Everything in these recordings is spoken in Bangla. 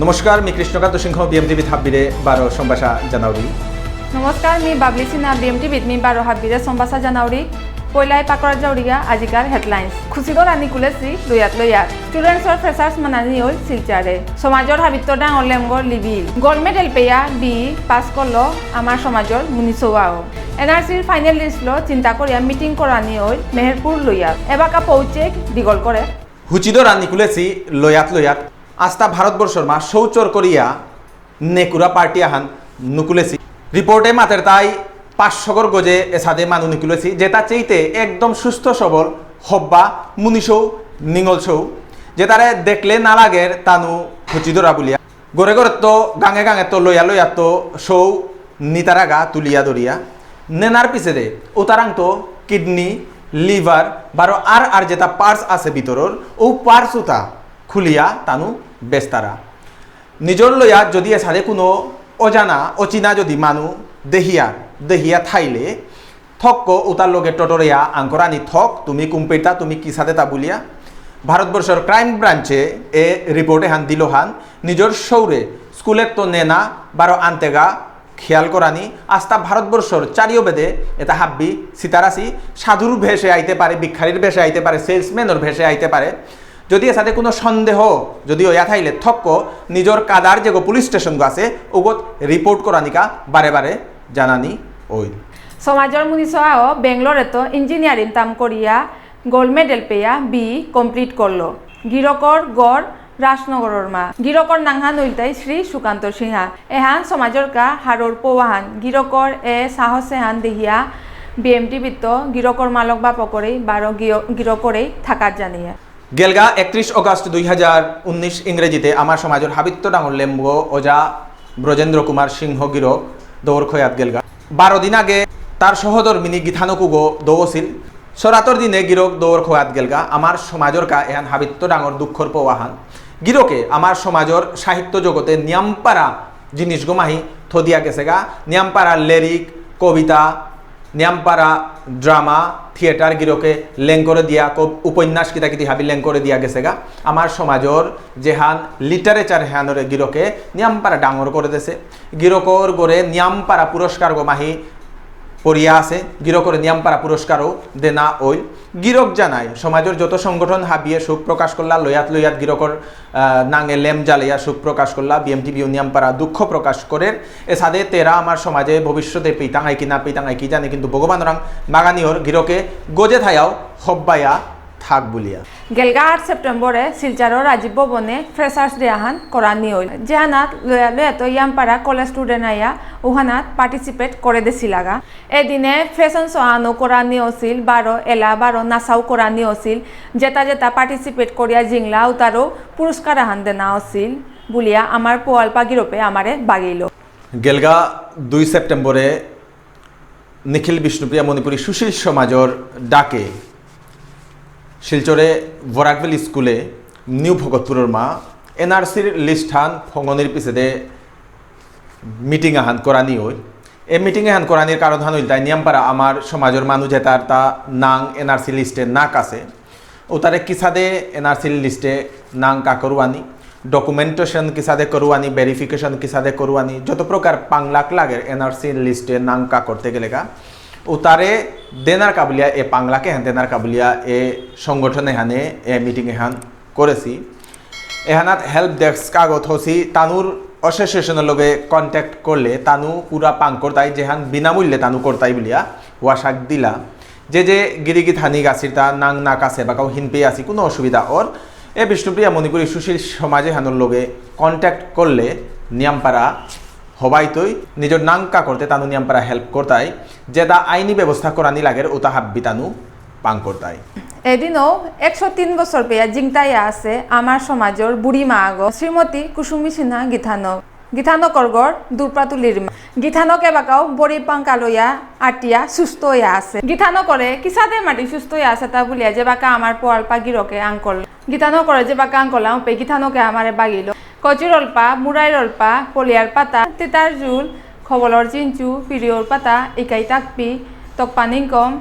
नमस्कार मी कृष्णकांत सिंह बीएमटीव्ही हाब्बिरे बारो संभाषा जानावरी। नमस्कार मी बाबली सिन्हा बीएमटीव्हीत मी बारो हाब्बिरे संभाषा जानावरी। पयलाय पाकरा जावरिया आजिकार हेडलाइन्स खुशिदर आनी कुलेसी लयात स्टूडेंट्स और फ्रेशर्स मनानी होल सिलचारे समाजर हाबित्तर डांगर लेमगर लिबिल गोल्ड मेडल पेया बी पास करलो आमार समाजर मुनिसोआओ एनआरसीर फाइनल लिस्टलो चिंता करिया मीटिंग करानी होल मेहेरपुर लयात एबाका पौचेक दिगल करे हुचिदर आनी कुलेसी लयात आस्था भारतबर्षर मा शौचर करिया नेकुरा पार्टी आहान नुकुलेसी रिपोर्टे मातेर ताई 500 गजे एसादे मानु निकुलेसी जेता चेइते एकदम सुस्थ सबल हब्बा मुनिसौ निंगलसौ जेतारे देखले ना लागेर तानु हुचिदरा बुलिया गरे गरे तो गांगे तो लया तो सौ नितारागा तुलिया दरिया नेनार पिछे दे उतारां तो किडनी लिभार बारो आर जेता पार्स आसे भितरर ओ पार्स उता खुलिया तानु बेस्तारा निजर लया जदि एसादे कोनो अजाना अचिना जदि मानु देहिया थाइले थक उतार लगे टटरिया आंकरानी थक तुमी कुम्पेटा तुमी किसादे ता बुलिया भारतबर्षर क्राइम ब्रांचे ए रिपोर्टे हान दिलो हान निजर शौरे स्कुले तो नेना बारो आंतेगा खेयाल करानी आस्था भारतबर्षर चारियो बेदे एता हाब्बी सीतारासी साधुर भेषे आइते पारे भिक्षारीर भेषे आइते पारे सेल्समैनर भेषे आइते पारे যদি এসাথে কোনো সন্দেহ যদি ইয়া থাইলে থক্ক নিজর কাদার যে পুলিশ স্টেশন আছে ওগত রিপোর্ট করানিকা বারে বারে জানানি ওই সমাজৰ মুনিসোআও বেঙ্গলোরে তো ইঞ্জিনিয়ারিং তাম করিয়া গোল্ড মেডেল পেয়া বি কমপ্লিট করলো গিরকর গড় রাজনগরের মা গিরকর নাংহান উল্টাই শ্রী সুকান্ত সিংহা এহান সমাজর কা হারর পোহান গিরকর এ সাহসে হান দেহিয়া বিএমটিভিত গিরকর মালক বা পকরে 12 গিরকরেই থাকার জানিয়া गेलगा 31 अगस्त 2019 इंग्रेजीते आमार समाजर हाबित्य डांगर लेम्बो ओजा ब्रजेंद्र कुमार सिंह गिरक दौर खयात गेलगा 12 दिन आगे तार सहधर्मिनी गीतानुकुगो दौसिल सरातर दिने गिरक दौर खयात गेलगा आमार समाजर का एहान हाबित्य डांगर दुखर पवाहान गिरके आमार समाजर साहित्य जगते नियमपारा जिनिस गोमाही थदिया गेसेगा नियमपारा लिरिक कविता नियमपारा ड्रामा थिएटर गिरके लें करे दिया उपन्यास किता किती हाबी लें करे दिया गेसेगा आमार समाजर जेहान लिटारेचार हानरे गिरके नियमपारा डांगर करे देसे गिरकर गरे नियमपारा पुरस्कार गोमाही पड़िया आसे गिरकर नियमपारा पुरस्कारो देना ओइल गिरक जानाय समाजर जत संगठन हाबिए सुख प्रकाश करला लयात गिरकर नांगे लेम जालिया सुख प्रकाश करला बीएमटीवी नियमपारा दुख प्रकाश करे एसादे तेरा आमार समाजे भविष्यते पेतांगाय कि ना पेतांगाय कि जाने किन्तु भगवान रां मागानियर गिरके गजे थायाव हब्बाया थाक बुलिया गेलगा 8 सेप्टेम्बरे सिलचारोर राजीव भवने फ्रेशार्स डे आहान करानी होइल जेहानात लया तो यामपारा कलेज स्टूडेंट आया उहानात पार्टिसिपेट करे देसिलागा एदिने फैशन शो आनो करानी होसिल 12 नासाउ करानी होसिल जेता पार्टिसिपेट करिया जिंगला उतारो पुरस्कार आहान देना होसिल बुलिया आमार पोवालपा गिरोपे आमारे बागिलो गेलगा 2 सेप्टेम्बरे निखिल विष्णुप्रिया मणिपुरी सुशील समाजर डाके शिलचरे वराकवेल स्कूले निउ भगतपुर मा एनआरसीर लिस्ट हान फंगनिर पिछे मीटिंग हान करानी होय ए मीटिंग हान करानिर कारण हान होइल ताई नियमपारा आमार समाजर मानु जेतार ता नांग एनआरसी लिस्टे नाक आसे उतारे किसादे एनआरसी लिस्टे नांग का करवानी डकुमेंटेशन किसादे करवानी वेरिफिकेशन किसादे करवानी जत प्रकार पांगलाक लागे एनआरसी लिस्टे नांग का करते गेलेगा उतारे देनार काबुलिया ए पांगलाके हान देनार काबुलिया ए संगठने हाने ए मीटिंग हान करेছি एहानात हेल्प डेस्क আগত হসি তানুর অ্যাসোসিয়েশনের লগে কন্ট্যাক্ট করলে তানু পুরা পাং করতাই যেহান বিনামূল্যে তানু করতাই বলিয়া ওয়াশাক দিলা যে গিরিগি থানি গাছিরতা নাং নাক আছে বা কাউ হিনপে আসি কোনো অসুবিধা ওর এ বিষ্ণুপ্রিয়া মণিপুরী সুশীল সমাজে হানোর লগে কন্ট্যাক্ট করলে নিয়মপারা হবাই তৈ নিজের নাংকা করতে তানু নিয়মপারা হেল্প করতাই যেটা আইনি ব্যবস্থা করানি লাগের ওটা হাব্বি তানু পাং করতাই এদিনও 103 বছর পেয়া জিংতাইয়া আছে আমার সমাজর বুড়ি মা আগ শ্রীমতী কুসুমী সিনহা গীতানকর গড় দুরপ্রাতুলির মা গীতানকে বাকাও বড়ি পাঙ্কালইয়া আটিয়া সুস্থ হইয়া আছে গীতানকরে কিসাদে মাটি সুস্থ হইয়া আছে তা বলিয়া যে বাকা আমার পোয়ালপা গিরকে আঙ্কল গীতানকরে যে বাকা আঙ্কলাম পে গীতানকে আমারে বাগিল কচুরলপা মুরাইরলপা পলিয়ার পাতা তিতার জুল খবলর চিঞ্চু পিরিয়র পাতা ইকাই তাকপি তকপানিংকম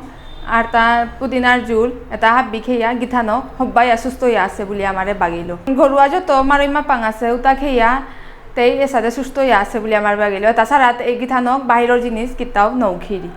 আর তার পুদিনার জোল এটা হাবি খেয়া গিথানক সবাই সুস্থ হইয়া আছে বলে আমারে বাগিল ঘরোয়া যত মারইমা পাং আছে উতা খেয়া তাই এসাদে সুস্থ হইয়া আছে বলে আমার বাগিল তাছাড়া এই গিথানক বাহিরের জিনিস কিতাও নৌখিরি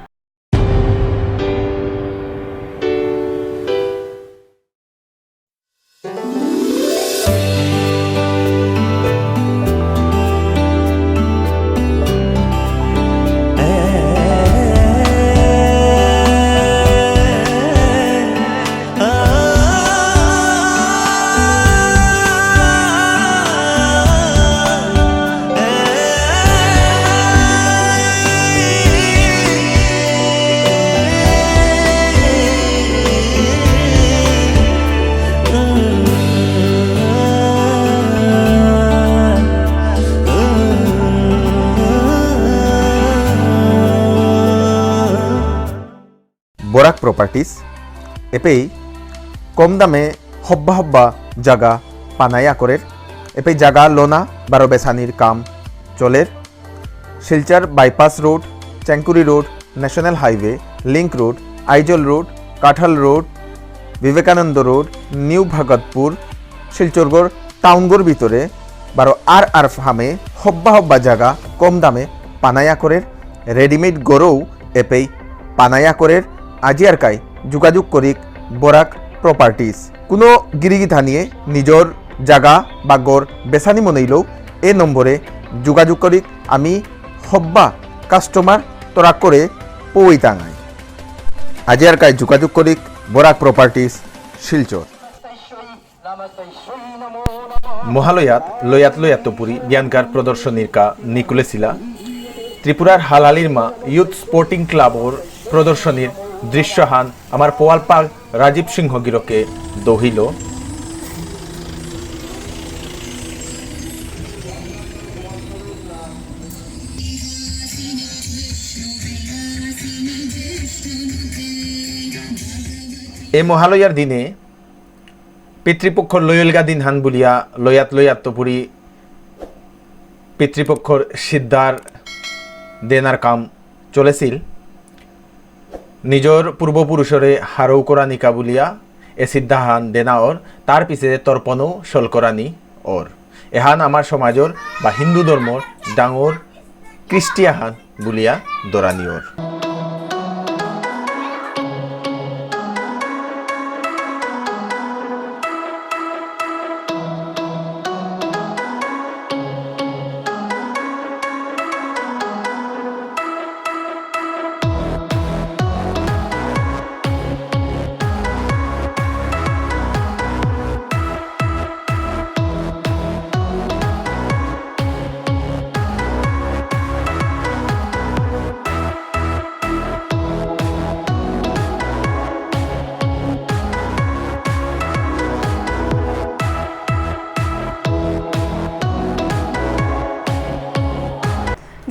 বরাক প্রপার্টিস এপেই কম দামে হব্বা জাগা পানাইয়া করের এপেই জাগা লোনা বারো বেসানির কাম চলের Silchar bypass road Chengkuri road national highway link road Aizawl road Kathal road Vivekananda road new Bhagatpur শিলচরগড় টাউনগড় ভিতরে বারো আর ফার্মে হব্বা জাগা কম দামে পানাইয়া করের রেডিমেড গড়েও এপেই পানাইয়া করের আজিয়ারকাই যোগাযোগ করিক বরাক প্রপার্টিস কোনো গিরিগিথা নিয়ে নিজর জাগা বা গড় বেসানি মনেইলেও এ নম্বরে যোগাযোগ করিক আমি হব্বা কাস্টমার তোরা করে পই টাঙাই আজিয়ারকাই যোগাযোগ করিক বরাক প্রপার্টিস শিলচর মহালয়াত লয়াতপুরী জ্ঞানকার প্রদর্শনীর কা নিকুলেছিলা ত্রিপুরার হালালির মা ইউথ স্পোর্টিং ক্লাবর প্রদর্শনীর দৃশ্যহান আমার পোয়ালপাগ রাজীব সিংহ গিরকে দহিল এ মহালয়ার দিনে পিতৃপক্ষর লয়লগা দিন হান বলিয়া লয়াতপুরী পিতৃপক্ষর সিদ্ধার দেনার কাম চলেছিল নিজর পূর্বপুরুষরে হারৌ করা নিকা বলিয়া এ সিদ্ধাহান দেনা ওর তার পিছে তর্পণও সলকরানি ওর এহান আমার সমাজর বা হিন্দু ধর্মর ডাঙর খ্রিস্টিয়াহান বলিয়া দরানি ওর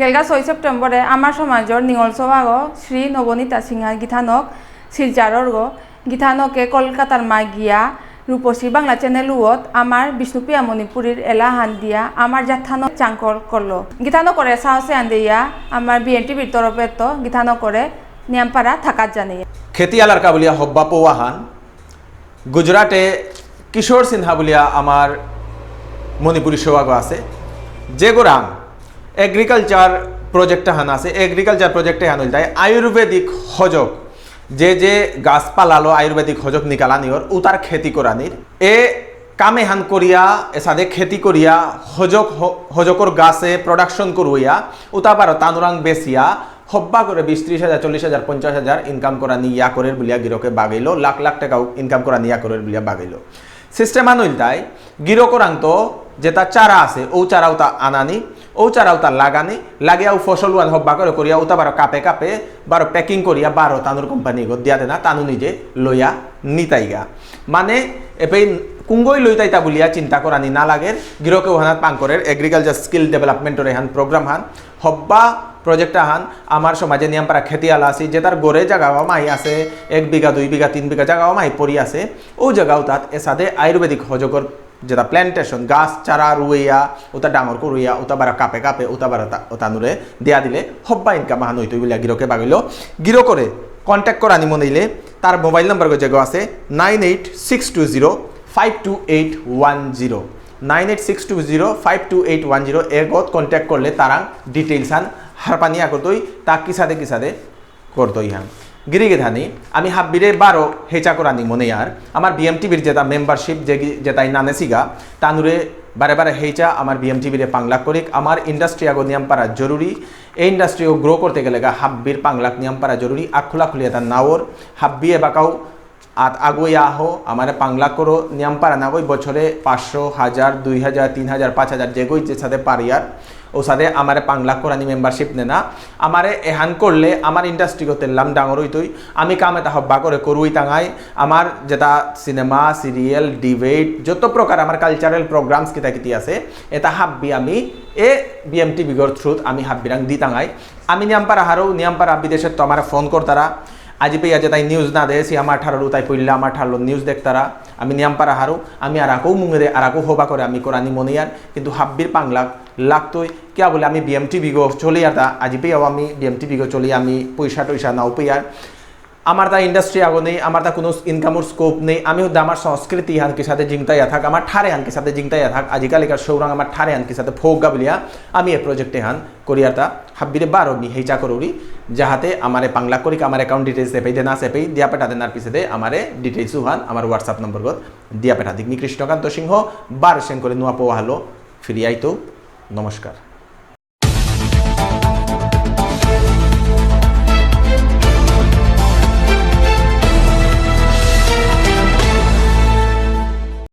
গেলগা 6 সেপ্টেম্বরে আমার সমাজর নিঙল সভাগ শ্রী নবনীতা সিংহা গীতানক শিলচারর গীতানকে কলকাতার মা গিয়া রূপসী বাংলা চ্যানেল উত আমার বিষ্ণুপ্রিয়া মণিপুরীর এলা হান দিয়া আমার যাত্রানো চাঙ্কর করলো গীতানো করে সাহসে আন্দিয়া আমার বিএনটিভির তরফে তো গীতানো করে নিয়ামপাড়া থাকার জানিয়ে খেতিয়ালার কাবুলিয়া হব্বা পৌয়াহান গুজরাটে কিশোর সিনহা বলিয়া আমার মণিপুরী সৌভাগ্য আছে যে গোরাং এগ্রিকালচার প্রজেক্ট হান আছে এগ্রিকালচার প্রজেক্টে হান হইল আয়ুর্বেদিক হজক যে গাছপালালো আয়ুর্বেদিক হজক নিকালানিওর উতার খেতি করানির এ কামে হান করিয়া এসাদে খেতি করিয়া হজকর গাছে প্রোডাকশন করুইয়া উতাবার তানুরাং বেসিয়া হব্বা করে 20-30 হাজার 40 হাজার 50 হাজার ইনকাম করা নিয়া করের বলিয়া গিরকে বাগাইল লাখ লাখ টাকাও ইনকাম করা নিয়া করের বলিয়া বাগাইল সিস্টেম আনইল তাই গিরকরাং তো যেটা চারা আছে ও চারাও তা আনানি ও চারাও তা লাগানি লাগিয়াও ফসল ওয়ান হব্বা করে করিয়া ওটা বারো কাপে বারো প্যাকিং করিয়া বারো তানুর কোম্পানি গো দিয়া দেনা তানু নিজে লইয়া নিতাইগা মানে এপেই কুঙ্গই লইতাইতা বলিয়া চিন্তা করানি না লাগের গিরকে ওহানাত পাঙ্করের এগ্রিকালচার স্কিল ডেভেলপমেন্টের এহান প্রোগ্রাম হান হব্বা প্রজেক্ট হান আমার সমাজে নিয়ামপাড়া খেতিয়ালা আছে যে তার গড়ে জায়গাও মাই আছে 1 বিঘা 2 বিঘা 3 বিঘা জায়গাও মাই পড়ি আছে ও জায়গাও তাত এসাদে আয়ুর্বেদিক হজকর যেটা প্ল্যান্টেশন গাছ চারা রুইয়া ওটা ডাঙর করুইয়া ওটা বারা কাপে ওটা বারা ওতানুরে দিয়া দিলে হব্বা ইনকাম হান হইতই বলিয়া গিরকে বাগিল গিরো করে কন্ট্যাক্ট করানি মনেইলে তার মোবাইল নাম্বার যেগো আছে 9862052810 9862052810 এগত কন্ট্যাক্ট করলে তারা ডিটেইলস আন হারপানি আগতই তা কিসাদে করতোই হান গিরিগে ধানি আমি হাব্বিরে 12 হেচা করানি মনে আর আমার বিএমটিভির যেটা মেম্বারশিপ যেটাই নানেসিগা তানুরে বারে হেচা আমার বিএমটিভিরে পাংলাক করিক আমার ইন্ডাস্ট্রি আগো নিয়ম পারা জরুরি এই ইন্ডাস্ট্রিও গ্রো করতে গেলে হাব্বির পাংলাক নিয়ম পারা জরুরি আখুলা খুলিয়া তার নাওর হাব্বি এবাকাও আগুয়া আহো আমার পাংলাক করো নিয়ম পারা না গই বছরে 500 1000 2000 3000 5000 যেগই যে সাথে পারিয়ার ও সাথে আমারে পাংলাক করানি মেম্বারশিপ নেনা আমারে এহান করলে আমার ইন্ডাস্ট্রি করতে লাম ডাঙর হইতই আমি কামে তা হব্বা করে করুই তাঙাই আমার যেটা সিনেমা সিরিয়াল ডিবেট যত প্রকার আমার কালচারাল প্রোগ্রামস কিতা আছে এটা হাব্বি আমি এ বিএমটি বিগর থ্রুত আমি হাব্বিরাং দি তাঙাই আমি নিয়ামপারা হারো নিয়ামপারা বিদেশের তো আমার ফোন করতারা আজি পেয়ে আছে তাই নিউজ না দেছি আমার ঠারো তাই পড়লে আমার ঠারলো নিউজ দেখতারা আমি নিয়ামপারা হারো আমি আর আকৌ মুঙে আর আকৌ হবা করে আমি কোরআনি মনিয়ার কিন্তু হাব্বির পাংলাক লাগতোই কিয়া বলে আমি বিএমটি বিগো চলি আর তা আজি পেয়েও আমি বিএমটি বিগো চলি আমি পয়সা টয়সা নাও পেয়ার আমার তা ইন্ডাস্ট্রি আগো নেই আমার তা কোনো ইনকামের স্কোপ নেই আমি হচ্ছে আমার সংস্কৃতি হানকে সাথে জিংতাইয়া থাক আমার ঠারে হানকে সাথে জিংতাইয়া থাক আজিকালিকার সৌরাং আমার ঠারে হানকে সাথে ফোক গাবলিয়া আমি এ প্রজেক্টে হান করিয়ারটা হাব্বিরে 12 মি হেচা করুরি যাহাতে আমারে পাংলা করিক আমার অ্যাকাউন্ট ডিটেলস সেপেই দে না সেপেই দিয়া পেটা দেনার পিছতে আমারে ডিটেলস হান আমার হোয়াটসঅ্যাপ নম্বর গত দিয়া পেটা দিক মি কৃষ্ণকান্ত সিংহ 12 সেন করে নুয়া পোয়া হলো ফিরিয়াইতো নমস্কার।